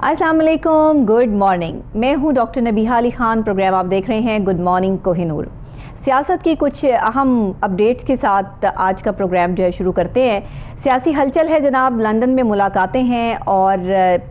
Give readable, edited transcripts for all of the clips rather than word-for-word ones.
अस्सलाम वालेकुम, good morning. मैं हूं डॉक्टर नबीहा अली खान। प्रोग्राम आप देख रहे हैं गुड मॉर्निंग कोहिनूर। सियासत की कुछ अहम अपडेट्स के साथ आज का प्रोग्राम जो है शुरू करते हैं। सियासी हलचल है जनाब, लंदन में मुलाकातें हैं और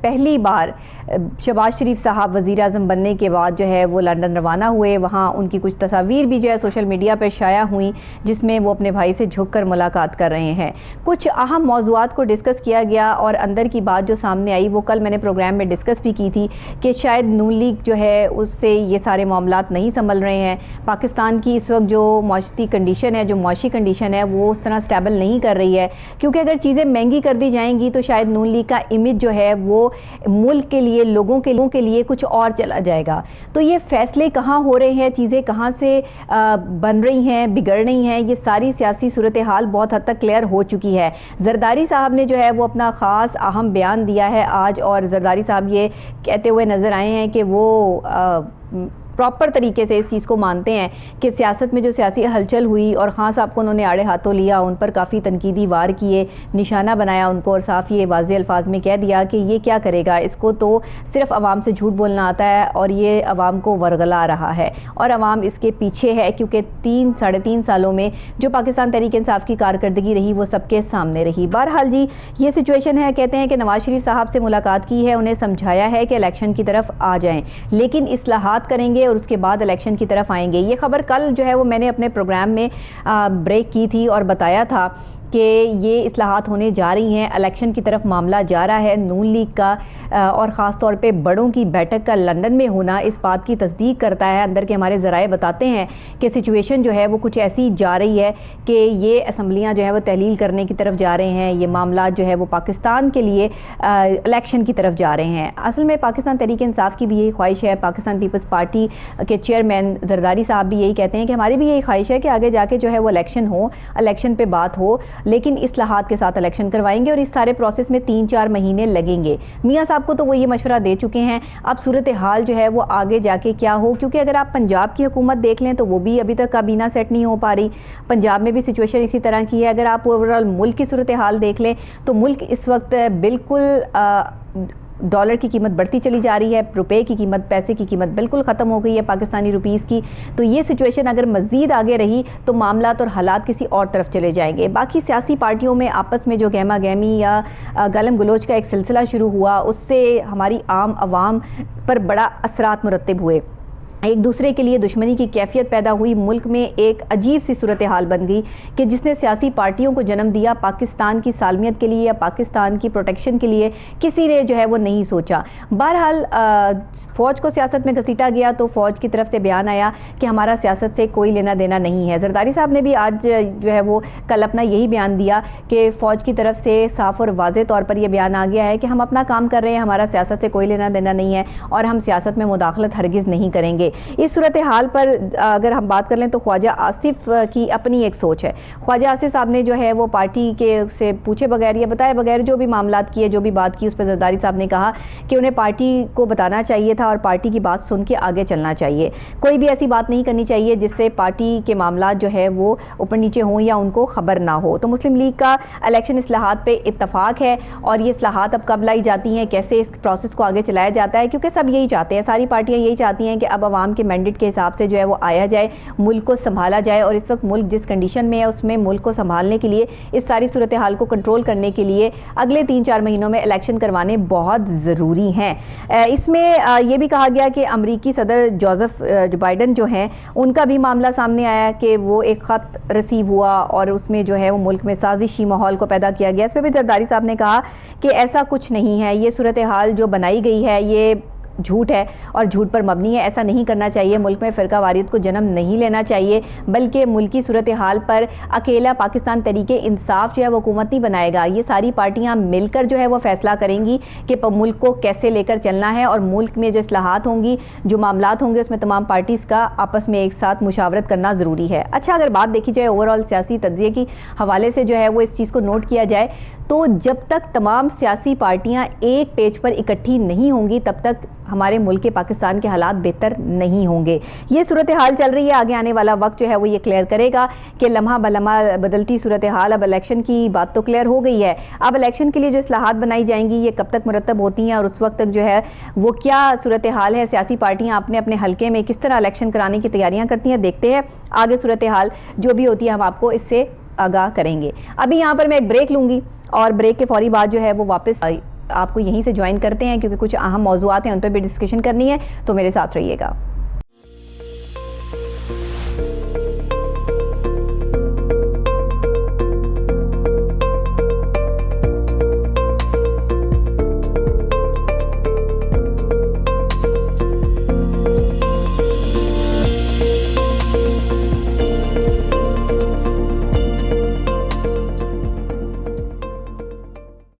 पहली बार शहबाज शरीफ साहब वज़ीर आज़म बनने के बाद जो है वो लंदन रवाना हुए। वहाँ उनकी कुछ तस्वीर भी जो है सोशल मीडिया पर शाया हुई जिसमें वो अपने भाई से झुककर मुलाकात कर रहे हैं। कुछ अहम मौज़ूआत को डिस्कस किया गया और अंदर की बात जो सामने आई वो कल मैंने प्रोग्राम में डिस्कस भी की थी कि शायद नून लीग जो है उससे ये सारे मामलात नहीं संभल रहे हैं। पाकिस्तान की इस वक्त जो माशी कंडीशन है, जो माशी कंडीशन है वो उस तरह स्टेबल नहीं कर रही है, क्योंकि अगर चीज़ें महंगी कर दी जाएंगी तो शायद नून लीग का इमेज जो है वो मुल्क के लिए, लोगों के लिए कुछ और चला जाएगा। तो ये फैसले कहाँ हो रहे हैं, चीज़ें कहाँ से बन रही हैं, बिगड़ रही हैं, ये सारी सियासी सूरत हाल बहुत हद तक क्लियर हो चुकी है। जरदारी साहब ने जो है वो अपना ख़ास अहम बयान दिया है आज, और जरदारी साहब ये कहते हुए नज़र आए हैं कि वो प्रॉपर तरीके से इस चीज़ को मानते हैं कि सियासत में जो सियासी हलचल हुई और ख़ान साहब को उन्होंने आड़े हाथों लिया, उन पर काफ़ी तनकीदी वार किए, निशाना बनाया उनको और साफ़ ये वाज़ेह अल्फाज में कह दिया कि ये क्या करेगा, इसको तो सिर्फ आवाम से झूठ बोलना आता है और ये आवाम को वरगला रहा है और आवाम इसके पीछे है, क्योंकि 3-3.5 सालों में जो पाकिस्तान तहरीक इंसाफ की कारकर्दगी रही वो सबके सामने रही। बहरहाल जी ये सिचुएशन है। कहते हैं कि नवाज शरीफ साहब से मुलाकात की है, उन्हें समझाया है कि इलेक्शन की तरफ आ जाएँ, लेकिन इस्लाहात करेंगे और उसके बाद इलेक्शन की तरफ आएंगे। ये खबर कल जो है वो मैंने अपने प्रोग्राम में ब्रेक की थी और बताया था कि ये इस्लाहात होने जा रही हैं, इलेक्शन की तरफ मामला जा रहा है। नून लीग का और ख़ास तौर पे बड़ों की बैठक का लंदन में होना इस बात की तस्दीक करता है। अंदर के हमारे ज़राए बताते हैं कि सिचुएशन जो है वो कुछ ऐसी जा रही है कि ये असम्बलियाँ जो है वो तहलील करने की तरफ जा रहे हैं, ये मामला जो है वो पाकिस्तान के लिए इलेक्शन की तरफ जा रहे हैं। असल में पाकिस्तान तहरीक इंसाफ की भी यही ख्वाहिश है। पाकिस्तान पीपल्स पार्टी के चेयरमैन जरदारी साहब भी यही कहते हैं कि हमारी भी यही ख्वाहिश है कि आगे जाके जो है वो इलेक्शन हो, इलेक्शन पे बात हो, लेकिन इस्लाहात के साथ इलेक्शन करवाएंगे और इस सारे प्रोसेस में 3-4 महीने लगेंगे। मियाँ साहब को तो वो ये मशवरा दे चुके हैं। अब सूरत हाल जो है वो आगे जाके क्या हो, क्योंकि अगर आप पंजाब की हुकूमत देख लें तो वो भी अभी तक काबीना सेट नहीं हो पा रही। पंजाब में भी सिचुएशन इसी तरह की है। अगर आप ओवरऑल मुल्क की सूरत हाल देख लें तो मुल्क इस वक्त बिल्कुल डॉलर की कीमत बढ़ती चली जा रही है, रुपए की कीमत, पैसे की कीमत बिल्कुल ख़त्म हो गई है पाकिस्तानी रुपीस की। तो ये सिचुएशन अगर मज़ीद आगे रही तो मामलात और हालात किसी और तरफ चले जाएंगे। बाकी सियासी पार्टियों में आपस में जो गहमा गहमी या गालम गलोच का एक सिलसिला शुरू हुआ उससे हमारी आम आवाम पर बड़ा असरात मुरतब हुए, एक दूसरे के लिए दुश्मनी की कैफियत पैदा हुई। मुल्क में एक अजीब सी सूरत हाल बन गई कि जिसने सियासी पार्टियों को जन्म दिया। पाकिस्तान की सालमियत के लिए या पाकिस्तान की प्रोटेक्शन के लिए किसी ने जो है वो नहीं सोचा। बहरहाल फ़ौज को सियासत में घसीटा गया तो फ़ौज की तरफ से बयान आया कि हमारा सियासत से कोई लेना देना नहीं है। जरदारी साहब ने भी आज जो है वो कल अपना यही बयान दिया कि फ़ौज की तरफ से साफ़ और वाज़ेह तौर पर यह बयान आ गया है कि हम अपना काम कर रहे हैं, हमारा सियासत से कोई लेना देना नहीं है और हम सियासत में मुदाखलत हरगिज़ नहीं करेंगे। इस सूरत हाल पर अगर हम बात कर लें तो ख्वाजा आसिफ की अपनी एक सोच है। ख्वाजा आसिफ साहब ने जो है वो पार्टी के से पूछे बगैर या बताए बगैर जो भी मामलात किए, जो भी बात की, उस पर जरदारी साहब ने कहा कि उन्हें पार्टी को बताना चाहिए था और पार्टी की बात सुन के आगे चलना चाहिए। कोई भी ऐसी बात नहीं करनी चाहिए जिससे पार्टी के मामलात जो है वो ऊपर नीचे हों या उनको ख़बर ना हो। तो मुस्लिम लीग का इलेक्शन इस्लाहात पे इत्तफाक है और ये इस्लाहात अब कब लाई जाती हैं, कैसे इस प्रोसेस को आगे चलाया जाता है, क्योंकि सब यही चाहते हैं, सारी पार्टियाँ यही चाहती हैं कि अब आवाम के मैंडेट के हिसाब से जो है वो आया जाए, मुल्क को संभाला जाए। और इस वक्त मुल्क जिस कंडीशन में है उसमें मुल्क को संभालने के लिए, इस सारी सूरत हाल को कंट्रोल करने के लिए अगले 3-4 महीनों में इलेक्शन करवाने बहुत ज़रूरी हैं। इसमें यह भी कहा गया कि अमरीकी सदर जो बाइडन जो हैं उनका भी मामला सामने आया कि वो एक ख़त रिसीव हुआ और उसमें जो है वो मुल्क में साजिशी माहौल को पैदा किया गया। इस पर भी जरदारी साहब ने कहा कि ऐसा कुछ नहीं है, ये सूरत हाल जो बनाई गई है ये झूठ है और झूठ पर मबनी है, ऐसा नहीं करना चाहिए। मुल्क में फ़िरका वारियत को जन्म नहीं लेना चाहिए, बल्कि मुल्की सूरत हाल पर अकेला पाकिस्तान तरीके इंसाफ जो है वो हुकूमत नहीं बनाएगा। ये सारी पार्टियां मिलकर जो है वो फ़ैसला करेंगी कि मुल्क को कैसे लेकर चलना है और मुल्क में जो इस्लाहात होंगी, जो मामलात होंगे, उसमें तमाम पार्टीज़ का आपस में एक साथ मुशावरत करना ज़रूरी है। अच्छा, अगर बात देखी जाए ओवरऑल सियासी तज्ज़िये की हवाले से जो है वो इस चीज़ को नोट किया जाए तो जब तक तमाम सियासी पार्टियां एक पेज पर इकट्ठी नहीं होंगी तब तक हमारे मुल्क के पाकिस्तान के हालात बेहतर नहीं होंगे। ये सूरत हाल चल रही है, आगे आने वाला वक्त जो है वो ये क्लियर करेगा कि लम्हा बलम्हा बदलती सूरत हाल। अब इलेक्शन की बात तो क्लियर हो गई है, अब इलेक्शन के लिए जो इस्लाहात बनाई जाएंगी ये कब तक मुरतब होती हैं और उस वक्त तक जो है वो क्या सूरत हाल है, सियासी पार्टियाँ अपने अपने हल्के में किस तरह इलेक्शन कराने की तैयारियाँ करती हैं। देखते हैं आगे सूरत हाल जो भी होती है हम आपको इससे आगाह करेंगे। अभी यहाँ पर मैं एक ब्रेक लूँगी और ब्रेक के फौरी बाद जो है वो वापस आपको यहीं से ज्वाइन करते हैं, क्योंकि कुछ अहम मौज़ूआत हैं उन पर भी डिस्कशन करनी है, तो मेरे साथ रहिएगा।